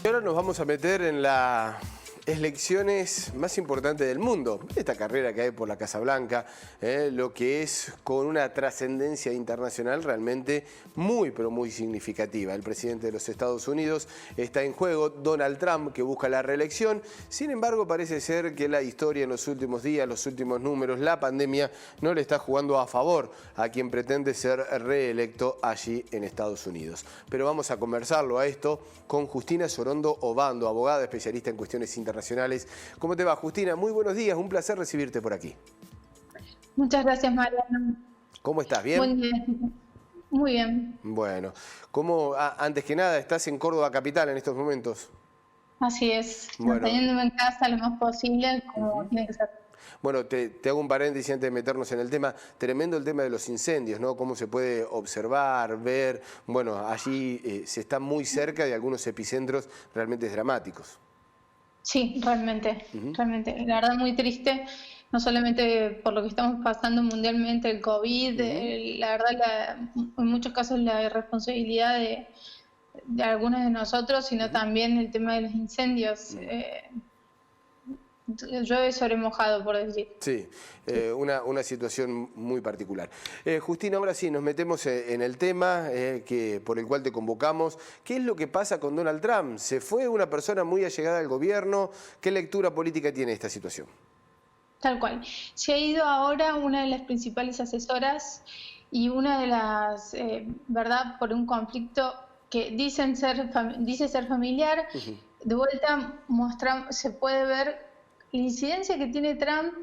Y ahora nos vamos a meter en las elecciones más importantes del mundo. Esta carrera que hay por la Casa Blanca, lo que es con una trascendencia internacional realmente muy, pero muy significativa. El presidente de los Estados Unidos está en juego, Donald Trump, que busca la reelección. Sin embargo, parece ser que la historia en los últimos días, los últimos números, la pandemia, no le está jugando a favor a quien pretende ser reelecto allí en Estados Unidos. Pero vamos a conversarlo a esto con Justina Sorondo Obando, abogada especialista en cuestiones internacionales. ¿Cómo te va, Justina? Muy buenos días, un placer recibirte por aquí. Muchas gracias, Mariano. ¿Cómo estás? ¿Bien? Muy bien. Muy bien. Bueno, antes que nada, estás en Córdoba capital en estos momentos? Así es, bueno, manteniéndome en casa lo más posible, como tiene que ser. Bueno, te hago un paréntesis antes de meternos en el tema. Tremendo el tema de los incendios, ¿no? Cómo se puede observar, ver. Bueno, allí se está muy cerca de algunos epicentros realmente dramáticos. Sí, realmente, realmente. La verdad muy triste, no solamente por lo que estamos pasando mundialmente, el COVID, la verdad en muchos casos la irresponsabilidad de algunos de nosotros, sino también el tema de los incendios. Llueve sobre mojado, por decir. Sí, una situación muy particular. Justina, ahora sí, nos metemos en el tema por el cual te convocamos. ¿Qué es lo que pasa con Donald Trump? ¿Se fue una persona muy allegada al gobierno? ¿Qué lectura política tiene esta situación? Tal cual. Se ha ido ahora una de las principales asesoras y una de las, ¿verdad?, por un conflicto que dice ser familiar. De vuelta se puede ver la incidencia que tiene Trump,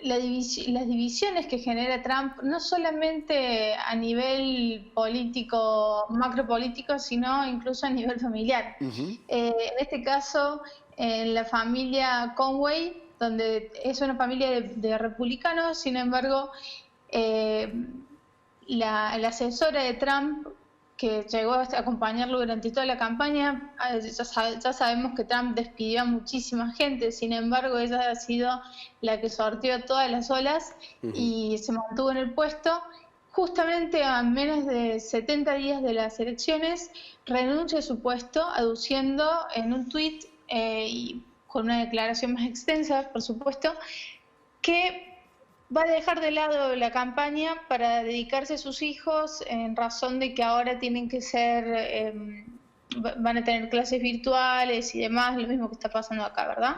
las divisiones que genera Trump, no solamente a nivel político, macropolítico, sino incluso a nivel familiar. En este caso, en la familia Conway, donde es una familia de republicanos, sin embargo, la asesora de Trump, que llegó a acompañarlo durante toda la campaña, ya sabemos que Trump despidió a muchísima gente, sin embargo ella ha sido la que sorteó todas las olas y se mantuvo en el puesto. Justamente a menos de 70 días de las elecciones, renuncia a su puesto, aduciendo en un tuit y con una declaración más extensa, por supuesto, que va a dejar de lado la campaña para dedicarse a sus hijos en razón de que ahora tienen que ser, van a tener clases virtuales y demás, lo mismo que está pasando acá, ¿verdad?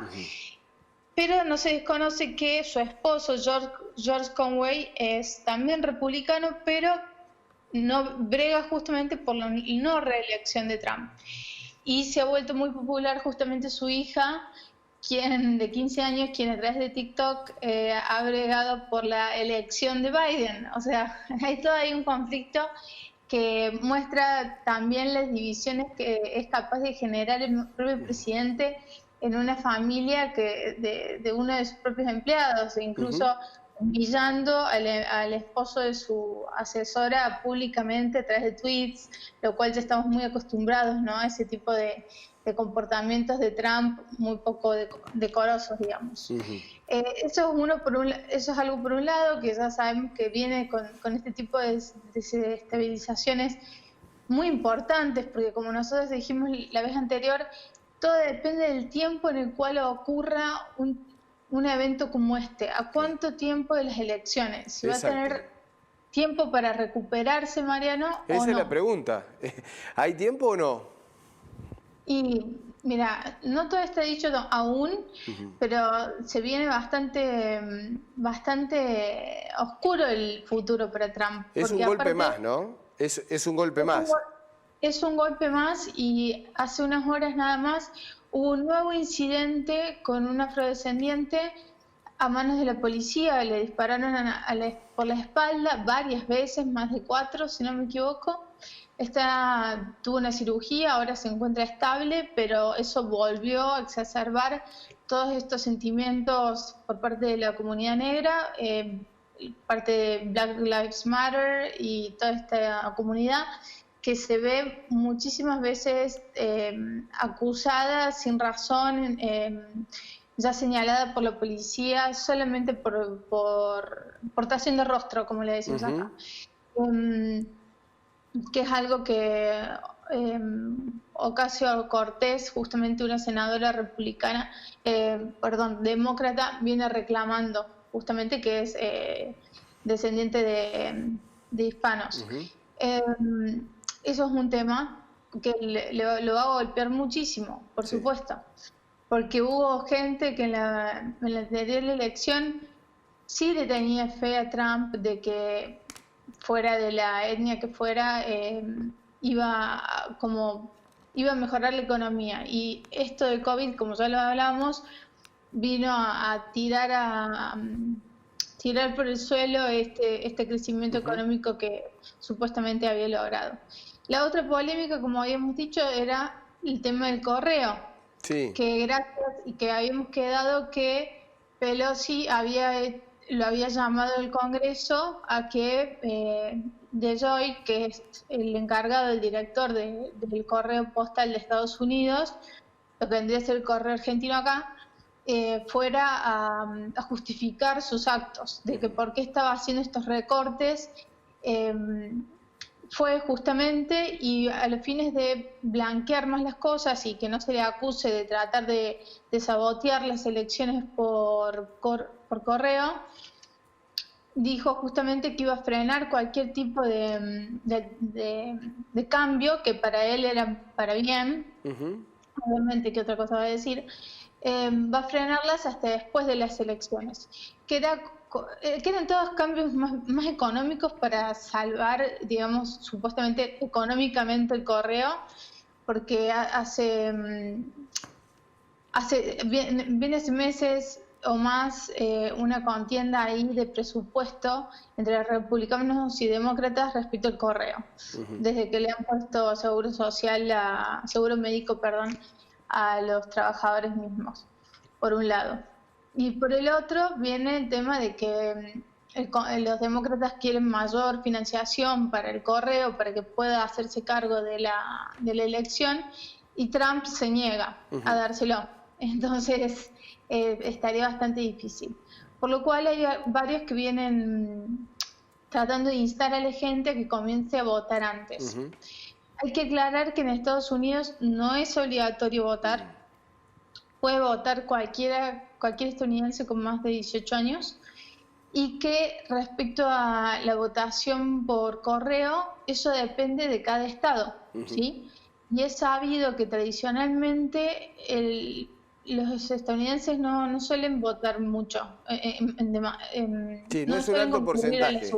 Pero no se desconoce que su esposo, George Conway, es también republicano, pero no brega justamente por la no reelección de Trump. Y se ha vuelto muy popular justamente su hija, de 15 años, quien a través de TikTok ha bregado por la elección de Biden. O sea, hay todo ahí un conflicto que muestra también las divisiones que es capaz de generar el propio presidente en una familia de uno de sus propios empleados, e incluso humillando al esposo de su asesora públicamente a través de tweets, lo cual ya estamos muy acostumbrados, ¿no?, a ese tipo de comportamientos de Trump muy poco decorosos, digamos. Eso es algo por un lado, que ya sabemos que viene con este tipo de desestabilizaciones muy importantes, porque como nosotros dijimos la vez anterior, todo depende del tiempo en el cual ocurra un evento como este. ¿A cuánto tiempo de las elecciones? Si va a tener tiempo para recuperarse, Mariano, o no. Esa es la pregunta. ¿Hay tiempo o no? Y mira, no todo está dicho aún, pero se viene bastante oscuro el futuro para Trump. Es un golpe más, ¿no? Es un golpe más. Es un golpe más, y hace unas horas nada más hubo un nuevo incidente con un afrodescendiente a manos de la policía. Le dispararon por la espalda varias veces, más de 4 si no me equivoco. Tuvo una cirugía, ahora se encuentra estable, pero eso volvió a exacerbar todos estos sentimientos por parte de la comunidad negra, parte de Black Lives Matter y toda esta comunidad que se ve muchísimas veces acusada sin razón, ya señalada por la policía solamente por portación de rostro, como le decimos acá. Que es algo que Ocasio-Cortez, justamente una senadora republicana, demócrata, viene reclamando justamente que es descendiente de hispanos. Eso es un tema que lo va a golpear muchísimo, por supuesto, porque hubo gente que en la anterior elección sí le tenía fe a Trump de que fuera de la etnia que fuera, iba a mejorar la economía. Y esto de COVID, como ya lo hablábamos, vino a tirar por el suelo este crecimiento económico que supuestamente había logrado. La otra polémica, como habíamos dicho, era el tema del correo. Sí. Que habíamos quedado que Pelosi lo había llamado el Congreso a que DeJoy, que es el encargado, el director del correo postal de Estados Unidos, lo que vendría a ser el correo argentino acá, fuera a justificar sus actos, de que por qué estaba haciendo estos recortes. Fue justamente y a los fines de blanquear más las cosas y que no se le acuse de tratar de sabotear las elecciones por correo, dijo justamente que iba a frenar cualquier tipo de cambio que para él era para bien. Obviamente, ¿qué otra cosa va a decir? Va a frenarlas hasta después de las elecciones, que eran todos cambios más económicos para salvar, digamos, supuestamente económicamente el correo, porque viene hace meses o más una contienda ahí de presupuesto entre republicanos y demócratas respecto al correo, desde que le han puesto seguro médico, a los trabajadores mismos, por un lado. Y por el otro viene el tema de que los demócratas quieren mayor financiación para el correo, para que pueda hacerse cargo de la elección, y Trump se niega a dárselo. Entonces estaría bastante difícil. Por lo cual hay varios que vienen tratando de instar a la gente a que comience a votar antes. Hay que aclarar que en Estados Unidos no es obligatorio votar. Puede votar cualquier estadounidense con más de 18 años, y que respecto a la votación por correo, eso depende de cada estado, ¿sí? Y es sabido que tradicionalmente los estadounidenses no suelen votar mucho. No es un alto porcentaje.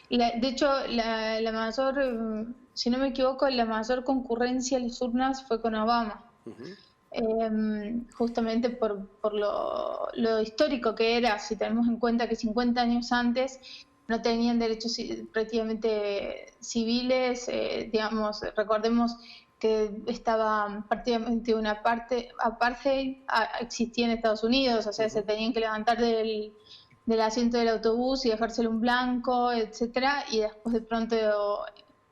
De hecho, la mayor, si no me equivoco, la mayor concurrencia a las urnas fue con Obama. Justamente por lo histórico que era, si tenemos en cuenta que 50 años antes no tenían derechos prácticamente civiles, digamos, recordemos que estaba prácticamente una parte apartheid existía en Estados Unidos, o sea, se tenían que levantar del asiento del autobús y dejárselo un blanco, etcétera, y después de pronto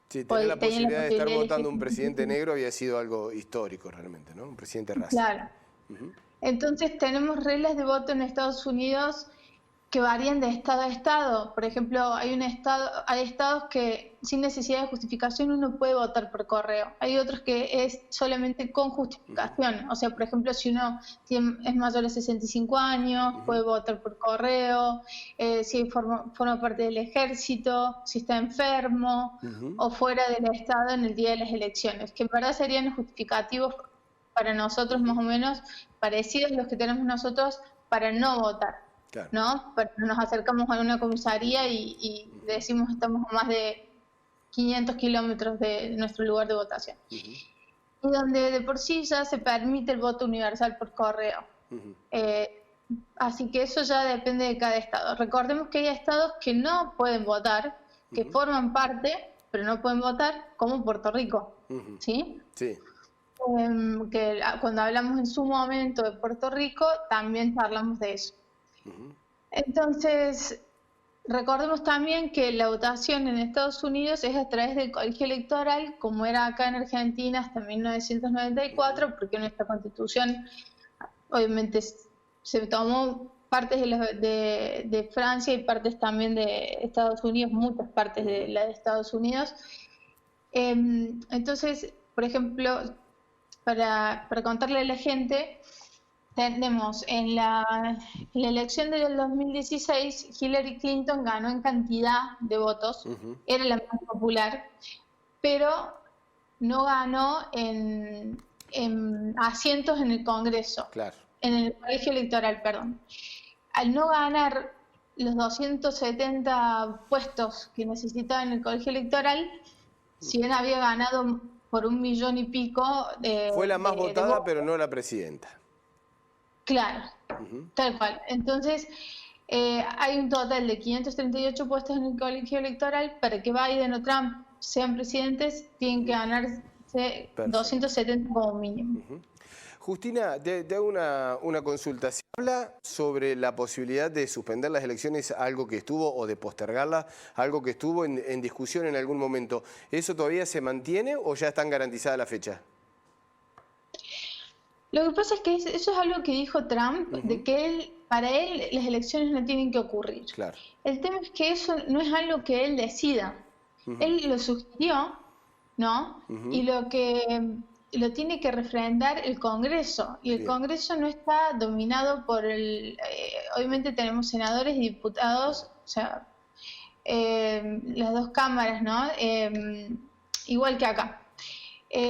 sí, tener la posibilidad de estar votando un presidente negro había sido algo histórico realmente, ¿no? Un presidente racial. Claro. Entonces tenemos reglas de voto en Estados Unidos que varían de estado a estado. Por ejemplo, hay estados que sin necesidad de justificación uno puede votar por correo. Hay otros que es solamente con justificación. O sea, por ejemplo, si uno es mayor de 65 años, puede votar por correo, si forma parte del ejército, si está enfermo o fuera del estado en el día de las elecciones, que en verdad serían justificativos para nosotros más o menos parecidos a los que tenemos nosotros para no votar. Claro. ¿No? Pero nos acercamos a una comisaría y decimos estamos a más de 500 kilómetros de nuestro lugar de votación. Y donde de por sí ya se permite el voto universal por correo. Así que eso ya depende de cada estado. Recordemos que hay estados que no pueden votar, que forman parte, pero no pueden votar, como Puerto Rico. ¿Sí? Sí. Que cuando hablamos en su momento de Puerto Rico, también hablamos de eso. Entonces, recordemos también que la votación en Estados Unidos es a través del colegio electoral, como era acá en Argentina hasta 1994, porque nuestra Constitución obviamente se tomó partes de Francia y partes también de Estados Unidos, muchas partes de la de Estados Unidos, Entonces, por ejemplo, para contarle a la gente, tenemos en la elección del 2016, Hillary Clinton ganó en cantidad de votos, era la más popular, pero no ganó en asientos en el Congreso, Claro. en el colegio electoral, perdón. Al no ganar los 270 puestos que necesitaba en el colegio electoral, si bien había ganado por 1 millón y pico Fue la más de votada, votos, pero no la presidenta. claro, tal cual. Entonces, hay un total de 538 puestos en el colegio electoral. Para que Biden o Trump sean presidentes, tienen que ganarse Perfecto. 270 como mínimo. Justina, te hago una consulta. ¿Se habla sobre la posibilidad de suspender las elecciones, algo que estuvo, o de postergarlas, algo que estuvo en discusión en algún momento? ¿Eso todavía se mantiene o ya están garantizadas las fechas? Lo que pasa es que eso es algo que dijo Trump, de que para él las elecciones no tienen que ocurrir. Claro. El tema es que eso no es algo que él decida. Él lo sugirió, ¿no? Y lo tiene que refrendar el Congreso. Y el Bien. Congreso no está dominado por obviamente tenemos senadores y diputados, o sea, las dos cámaras, ¿no? Igual que acá.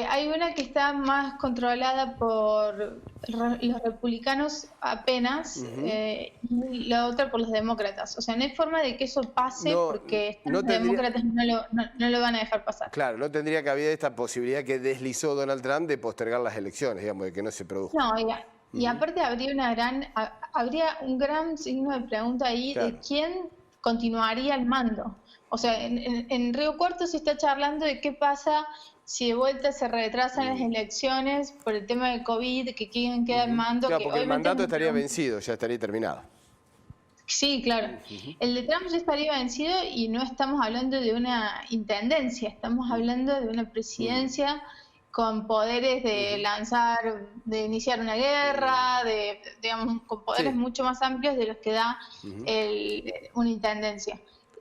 Hay una que está más controlada por los republicanos apenas, y la otra por los demócratas. O sea, no hay forma de que eso pase, porque los demócratas no lo van a dejar pasar. Claro, no tendría cabida esta posibilidad que deslizó Donald Trump de postergar las elecciones, digamos, de que no se produzca. No, y aparte habría un gran signo de pregunta ahí, Claro. de quién continuaría al mando. O sea, en Río Cuarto se está charlando de qué pasa si de vuelta se retrasan las elecciones por el tema del COVID, que quién queda al mando. Claro, que porque el obviamente mandato estaría vencido, ya estaría terminado. Sí, claro. El de Trump ya estaría vencido, y no estamos hablando de una intendencia, estamos hablando de una presidencia con poderes de de iniciar una guerra, digamos, con poderes mucho más amplios de los que da una intendencia.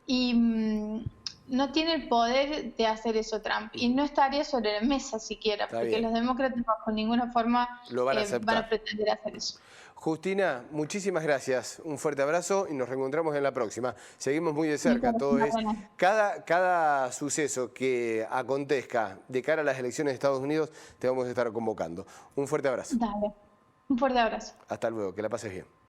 Y no tiene el poder de hacer eso Trump, y no estaría sobre la mesa siquiera, porque los demócratas bajo ninguna forma lo van a aceptar. van a pretender hacer eso. Justina, muchísimas gracias. Un fuerte abrazo y nos reencontramos en la próxima. Seguimos muy de cerca. Todo es cada suceso que acontezca de cara a las elecciones de Estados Unidos, te vamos a estar convocando. Un fuerte abrazo. Dale, un fuerte abrazo. Hasta luego, que la pases bien.